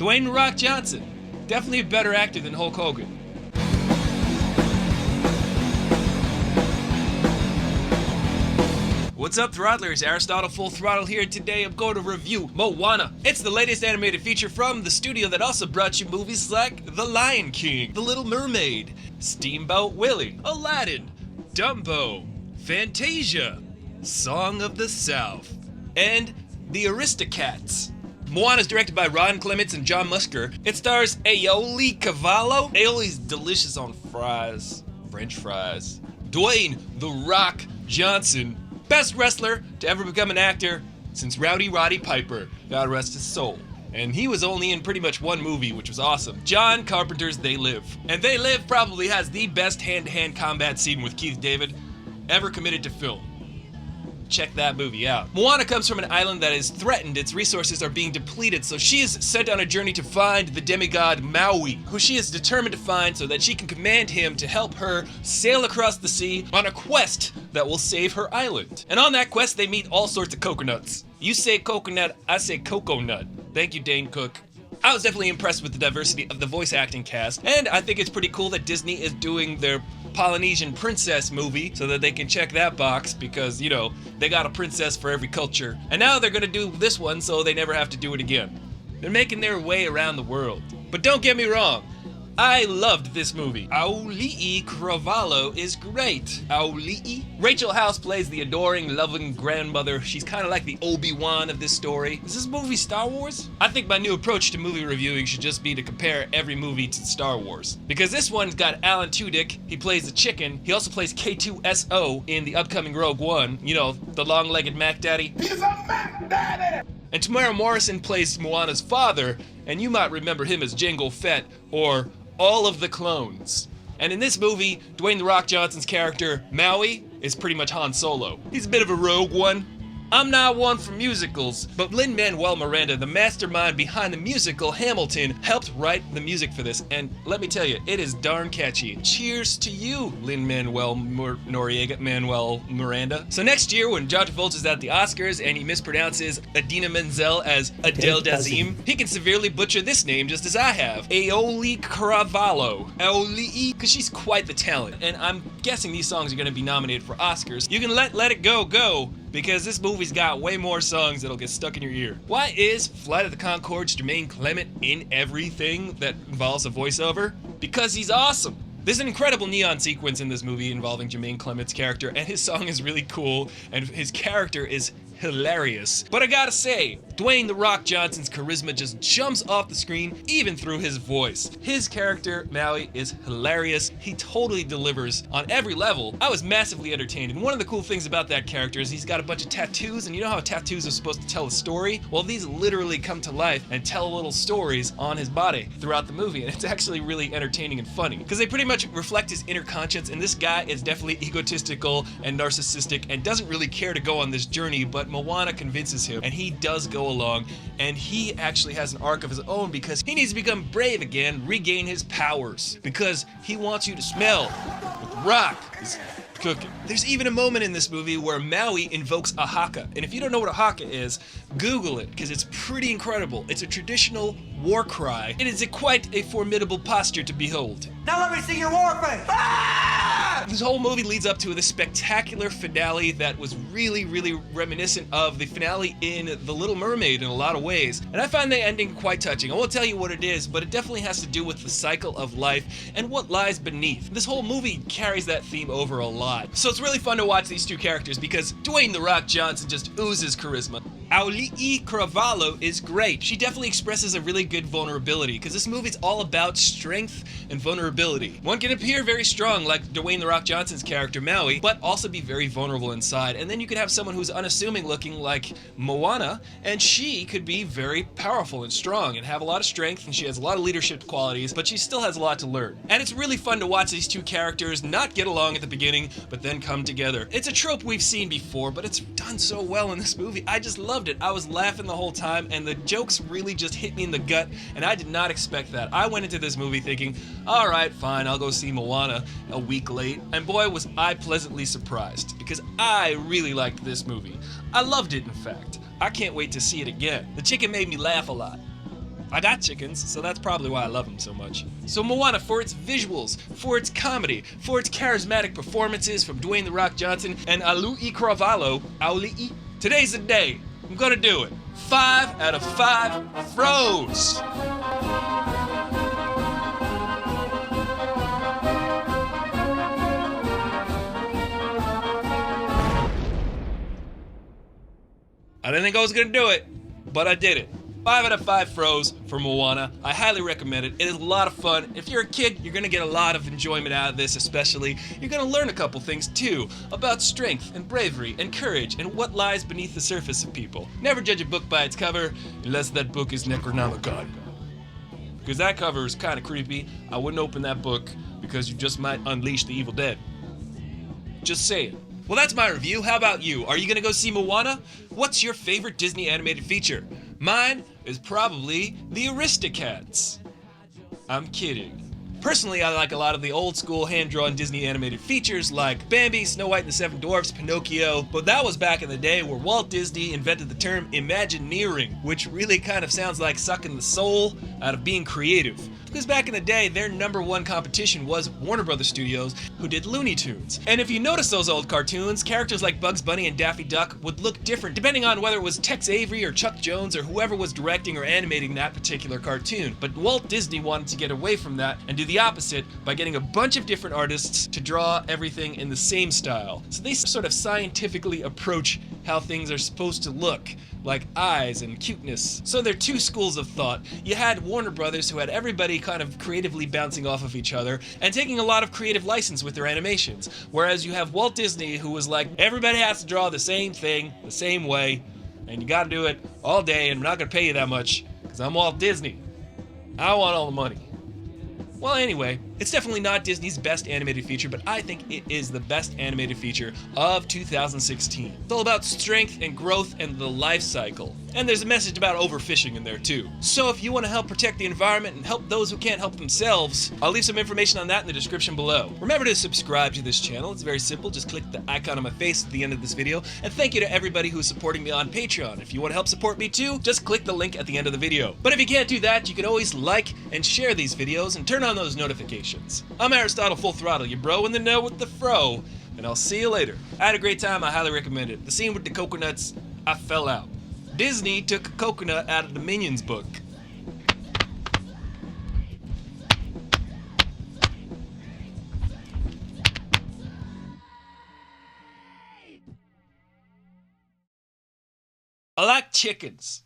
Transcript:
Dwayne "The Rock" Johnson. Definitely a better actor than Hulk Hogan. What's up, Throttlers? Aristotle Full Throttle here. Today I'm going to review Moana. It's the latest animated feature from the studio that also brought you movies like The Lion King, The Little Mermaid, Steamboat Willie, Aladdin, Dumbo, Fantasia, Song of the South, and The Aristocats. Moana is directed by Ron Clements and John Musker. It stars Aioli Cavallo. Aioli's delicious on fries, French fries. Dwayne "The Rock" Johnson, best wrestler to ever become an actor since Rowdy Roddy Piper, God rest his soul. And he was only in pretty much one movie, which was awesome. John Carpenter's They Live. And They Live probably has the best hand-to-hand combat scene with Keith David ever committed to film. Check that movie out. Moana comes from an island that is threatened. Its resources are being depleted, so she is sent on a journey to find the demigod Maui, who she is determined to find so that she can command him to help her sail across the sea on a quest that will save her island. And on that quest, they meet all sorts of coconuts. You say coconut, I say coconut. Thank you, Dane Cook. I was definitely impressed with the diversity of the voice acting cast, and I think it's pretty cool that Disney is doing their Polynesian princess movie so that they can check that box because, you know, they got a princess for every culture. And now they're gonna do this one so they never have to do it again. They're making their way around the world. But don't get me wrong, I loved this movie. Aioli Cavallo is great. Aioli. Rachel House plays the adoring, loving grandmother. She's kind of like the Obi-Wan of this story. Is this movie Star Wars? I think my new approach to movie reviewing should just be to compare every movie to Star Wars. Because this one's got Alan Tudyk. He plays the chicken. He also plays K2SO in the upcoming Rogue One. You know, the long-legged Mac Daddy. He's a Mac Daddy! And Tamara Morrison plays Moana's father, and you might remember him as Jango Fett or all of the clones. And in this movie, Dwayne "The Rock" Johnson's character, Maui, is pretty much Han Solo. He's a bit of a rogue one. I'm not one for musicals, but Lin-Manuel Miranda, the mastermind behind the musical Hamilton, helped write the music for this, and let me tell you, it is darn catchy. Cheers to you, Lin-Manuel Manuel Miranda. So next year, when John Travolta's at the Oscars and he mispronounces Idina Menzel as Adele Dazeem, he can severely butcher this name just as I have. Aioli Cavallo. Aioli, because she's quite the talent, and I'm guessing these songs are going to be nominated for Oscars. You can let it go, because this movie's got way more songs that'll get stuck in your ear. Why is Flight of the Conchords' Jermaine Clement in everything that involves a voiceover? Because he's awesome. There's an incredible neon sequence in this movie involving Jermaine Clement's character, and his song is really cool, and his character is hilarious. But I gotta say, Dwayne "The Rock" Johnson's charisma just jumps off the screen, even through his voice. His character, Maui, is hilarious. He totally delivers on every level. I was massively entertained, and one of the cool things about that character is he's got a bunch of tattoos, and you know how tattoos are supposed to tell a story? Well, these literally come to life and tell little stories on his body throughout the movie, and it's actually really entertaining and funny, because they pretty much reflect his inner conscience, and this guy is definitely egotistical and narcissistic and doesn't really care to go on this journey, but Moana convinces him, and he does go along, and he actually has an arc of his own because he needs to become brave again, regain his powers, because he wants you to smell what the rock is cooking. There's even a moment in this movie where Maui invokes a haka, and if you don't know what a haka is, Google it, because it's pretty incredible. It's a traditional war cry. It is quite a formidable posture to behold. Now let me see your war face! This whole movie leads up to this spectacular finale that was really, really reminiscent of the finale in The Little Mermaid in a lot of ways. And I find the ending quite touching. I won't tell you what it is, but it definitely has to do with the cycle of life and what lies beneath. This whole movie carries that theme over a lot. So it's really fun to watch these two characters because Dwayne "The Rock" Johnson just oozes charisma. Aioli Cavallo is great. She definitely expresses a really good vulnerability because this movie's all about strength and vulnerability. One can appear very strong like Dwayne "The Rock" Johnson's character Maui, but also be very vulnerable inside. And then you could have someone who's unassuming looking like Moana, and she could be very powerful and strong and have a lot of strength, and she has a lot of leadership qualities, but she still has a lot to learn. And it's really fun to watch these two characters not get along at the beginning, but then come together. It's a trope we've seen before, but it's done so well in this movie. I just loved it. I was laughing the whole time, and the jokes really just hit me in the gut, and I did not expect that. I went into this movie thinking, alright, fine, I'll go see Moana a week late, and boy was I pleasantly surprised, because I really liked this movie. I loved it, in fact. I can't wait to see it again. The chicken made me laugh a lot. I got chickens, so that's probably why I love them so much. So Moana, for its visuals, for its comedy, for its charismatic performances from Dwayne "The Rock" Johnson and Auli'i Cravalho, today's the day. I'm gonna do it. 5 out of 5 froze. I didn't think I was gonna do it, but I did it. 5 out of 5 froze for Moana. I highly recommend it. It is a lot of fun. If you're a kid, you're gonna get a lot of enjoyment out of this, especially. You're gonna learn a couple things too, about strength and bravery and courage and what lies beneath the surface of people. Never judge a book by its cover, unless that book is Necronomicon. Because that cover is kind of creepy. I wouldn't open that book because you just might unleash the evil dead. Just saying. Well, that's my review. How about you? Are you gonna go see Moana? What's your favorite Disney animated feature? Mine is probably the Aristocats. I'm kidding. Personally, I like a lot of the old school hand-drawn Disney animated features like Bambi, Snow White and the Seven Dwarfs, Pinocchio, but that was back in the day where Walt Disney invented the term Imagineering, which really kind of sounds like sucking the soul out of being creative. Because back in the day, their #1 competition was Warner Brothers Studios, who did Looney Tunes. And if you notice those old cartoons, characters like Bugs Bunny and Daffy Duck would look different depending on whether it was Tex Avery or Chuck Jones or whoever was directing or animating that particular cartoon. But Walt Disney wanted to get away from that and do the opposite by getting a bunch of different artists to draw everything in the same style. So they sort of scientifically approach how things are supposed to look, like eyes and cuteness. So there are two schools of thought. You had Warner Brothers, who had everybody kind of creatively bouncing off of each other and taking a lot of creative license with their animations. Whereas you have Walt Disney, who was like, everybody has to draw the same thing, the same way, and you gotta do it all day, and I'm not gonna pay you that much, because I'm Walt Disney. I want all the money. Well, anyway, it's definitely not Disney's best animated feature, but I think it is the best animated feature of 2016. It's all about strength and growth and the life cycle. And there's a message about overfishing in there too. So if you want to help protect the environment and help those who can't help themselves, I'll leave some information on that in the description below. Remember to subscribe to this channel. It's very simple. Just click the icon on my face at the end of this video. And thank you to everybody who's supporting me on Patreon. If you want to help support me too, just click the link at the end of the video. But if you can't do that, you can always like and share these videos and turn on those notifications. I'm Aristotle Full Throttle, your bro in the know with the fro, and I'll see you later. I had a great time. I highly recommend it. The scene with the coconuts, I fell out. Disney took a coconut out of the Minions book. I like chickens.